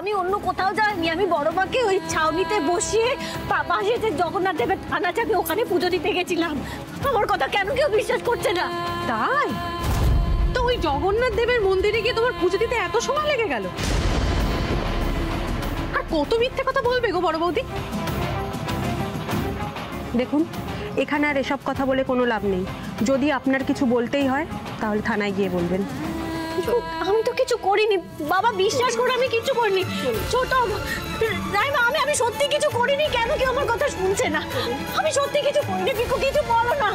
আমি অন্য কোথাও যাইনি, আমি বড় মাকে ওই ছাউনিতে বসিয়ে পাশে যে জগন্নাথ দেবের থানা যাবে ওখানে পুজো দিতে গেছিলাম। আমার কথা কেন কেউ বিশ্বাস করছে না? তাই তো ওই জগন্নাথ দেবের মন্দিরে গিয়ে তোমার পুজো দিতে এত সময় লেগে গেল? আর কত মিথ্যে কথা বলবে গো বড় বৌদি? দেখুন, এখানে আর এসব কথা বলে কোনো লাভ নেই। যদি আপনার কিছু বলতেই হয় তাহলে থানায় গিয়ে বলবেন। আমি তো কিছু করিনি বাবা, বিশ্বাস করে আমি কিছু করিনি। ছোট রাইমা, আমি সত্যি কিছু করিনি। কেন কেউ আমার কথা শুনছে না? আমি সত্যি কিছু করিনি। পিকু কিছু বলো না,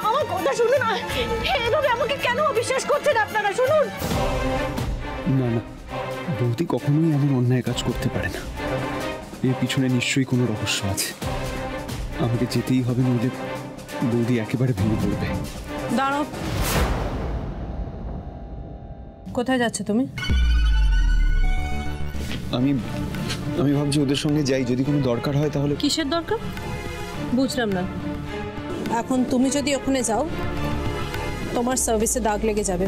আমার কথা শুনুন। এভাবে আমাকে কেন অবিশ্বাস করছেন আপনারা? শুনুন না না, বৌদি কখনোই এমন অন্যায় কাজ করতে পারে না। এর পিছনে নিশ্চয়ই কোনো রহস্য আছে। আমাকে যেতেই হবে, নইলে বৌদি একেবারে ভেঙে পড়বে। দাঁড়াও, কোথায় যাচ্ছে তুমি? আমি ভাবছি ওদের সঙ্গে যাই, যদি কোনো দরকার হয় তাহলে। কিসের দরকার বুঝলাম না। এখন তুমি যদি ওখানে যাও তোমার সার্ভিসে দাগ লেগে যাবে,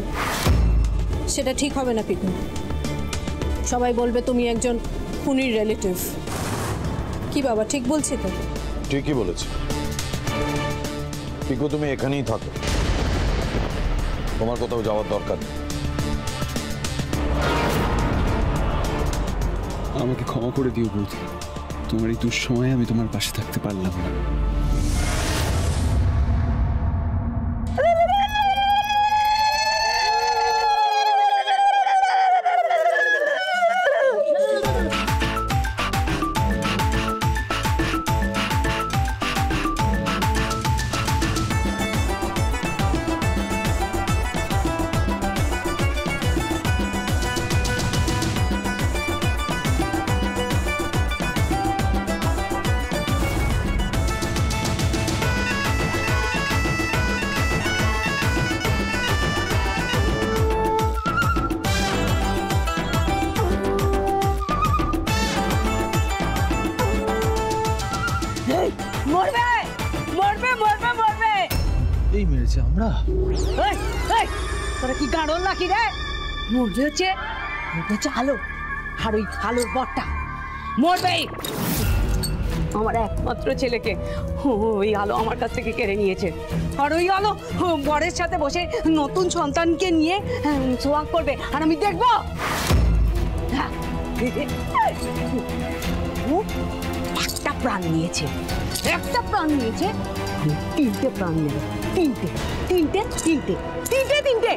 সেটা ঠিক হবে না পিকু। সবাই বলবে তুমি একজন খুনির রিলেটিভ। কি বাবা, ঠিক বলছি তো? ঠিকই বলেছি পিকু, তুমি এখানেই থাকো, তোমার কোথাও যাওয়ার দরকার নেই। আমাকে ক্ষমা করে দিও বৌদি, তোমার এই দুঃসময়ে আমি তোমার পাশে থাকতে পারলাম না। মরবে মরবে মরবে মরবে। এই মেরেছে আমরা? তোরা কি গাড়ল নাকি রে? মরবে হচ্ছে আলো, আর ওই আলোর বরটা মরবে। আমার একমাত্র ছেলেকে ওই আলো আমার কাছ থেকে কেড়ে নিয়েছে, আর ওই আলো বরের সাথে বসে নতুন সন্তানকে নিয়ে সোহাগ করবে, আর আমি দেখবো। একটা প্রাণ নিয়েছে, একটা প্রাণ নিয়েছে, তিনটে প্রাণ নেবে। তিনটে তিনটে তিনটে তিনটে তিনটে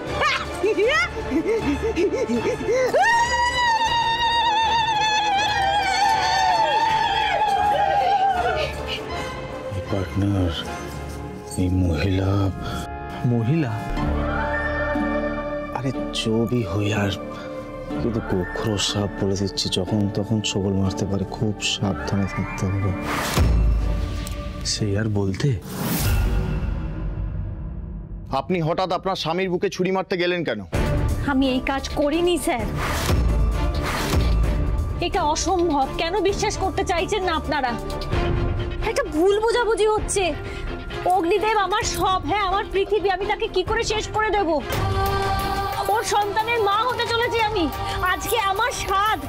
পার্টনার, এই মহিলা আরে চবি হই আর কিন্তু গোখরো সাপ বলে দিচ্ছি, যখন তখন ছবল মারতে পারে, খুব সাবধানে থাকতে হবে। সেই আর বলতে। আপনি হঠাৎ আপনার স্বামীর বুকে ছুরি মারতে গেলেন কেন? আমি এই কাজ করিনি স্যার, এটা অসম্ভব। কেন বিশ্বাস করতে চাইছেন না আপনারা? একটা ভুল বোঝাবুঝি হচ্ছে। অগ্নিদেব আমার সব, হ্যাঁ আমার পৃথিবী। আমি তাকে কি করে শেষ করে দেব? ওর সন্তানের মা হতে চলেছি আমি। আজকে আমার স্বাদ।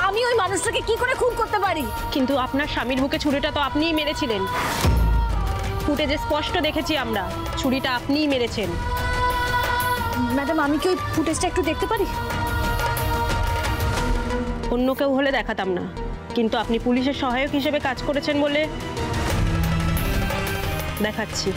আমি ওই মানুষটাকে কি করে খুন করতে পারি? কিন্তু আপনার স্বামীর বুকে ছুরিটা তো আপনিই মেরেছিলেন। ফুটেজে স্পষ্ট দেখেছি আমরা, ছুরিটা আপনিই মেরেছেন। ম্যাডাম, আমি কি ওই ফুটেজটা একটু দেখতে পারি? অন্য কেউ হলে দেখাতাম না, কিন্তু আপনি পুলিশের সহায়ক হিসেবে কাজ করেছেন বলে দেখাচ্ছি।